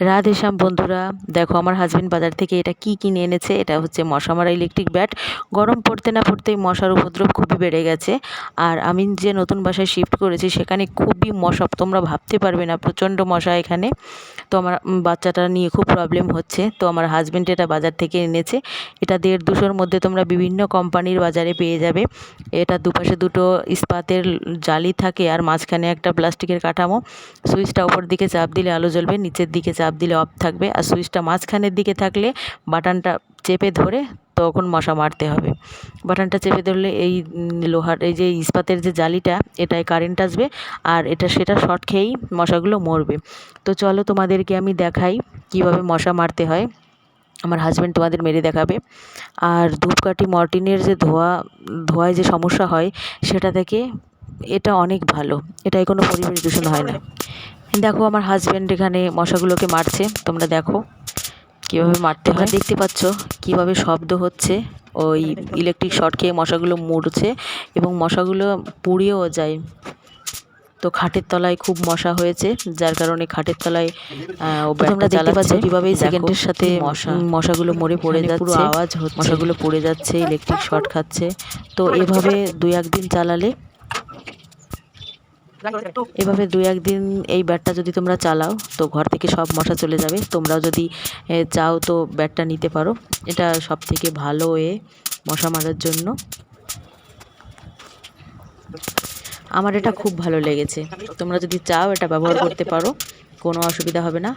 রাধেশ্যাম বন্ধুরা, দেখো আমার হাজবেন্ড বাজার থেকে এটা কি কিনে এনেছে। এটা হচ্ছে মশা মারা ইলেকট্রিক ব্যাট। গরম পড়তে না পড়তেই মশার উপদ্রব খুবই বেড়ে গেছে। আর আমি যে নতুন বাসায় শিফট করেছি সেখানে খুবই মশা, তোমরা ভাবতে পারবে না, প্রচণ্ড মশা এখানে। তো আমার বাচ্চাটা নিয়ে খুব প্রবলেম হচ্ছে। তো আমার হাজবেন্ড এটা বাজার থেকে এনেছে। এটা 150-200-র মধ্যে তোমরা বিভিন্ন কোম্পানির বাজারে পেয়ে যাবে। এটা দুপাশে দুটো ইস্পাতের জালি থাকে আর মাঝখানে একটা প্লাস্টিকের কাঠামো। সুইচটা ওপর দিকে চাপ দিলে আলো জ্বলবে, নিচের দিকে চাপ দিলে অফ থাকবে। আর সুইচটা মাঝখানের দিকে থাকলে বাটনটা চেপে ধরে তখন মশা মারতে হবে। বাটনটা চেপে ধরলে এই লোহার এই যে ইস্পাতের যে জালিটা, এটায় কারেন্ট আসবে আর সেটা শর্ট খেয়েই মশাগুলো মরবে। তো চলো তোমাদেরকে আমি দেখাই কিভাবে মশা মারতে হয়। আমার হাজবেন্ড তোমাদের মেরে দেখাবে। আর ধূপকাঠি মর্টিনের যে ধোঁয়ায় যে সমস্যা হয় সেটা থেকে এটা অনেক ভালো। এটায় কোনো পরিবেশ দূষণ হয় না। দেখো আমার হাজবেন্ড এখানে মশাগুলোকে মারছে, তোমরা দেখো কীভাবে মারতে হয়। দেখতে পাচ্ছ কীভাবে শব্দ হচ্ছে, ওই ইলেকট্রিক শর্ট খেয়ে মশাগুলো মরছে এবং মশাগুলো পুড়েও যায়। তো খাটের তলায় খুব মশা হয়েছে, যার কারণে খাটের তলায় তোমরা দেখতে পাচ্ছ কীভাবে সেকেন্ডের সাথে মশাগুলো মরে পড়ে যাচ্ছে, পুরো আওয়াজ হচ্ছে, মশাগুলো পড়ে যাচ্ছে, ইলেকট্রিক শর্ট খাচ্ছে। তো এভাবে 2-1 দিন চালালে, এভাবে 2-1 দিন এই ব্যাটটা যদি তোমরা চালাও তো ঘর থেকে সব মশা চলে যাবে। তোমরাও যদি চাও তো ব্যাটটা নিতে পারো। এটা সবথেকে ভালো মশা মারার জন্য। আমার এটা খুব ভালো লেগেছে। তোমরা যদি চাও এটা ব্যবহার করতে পারো, কোনো অসুবিধা হবে না।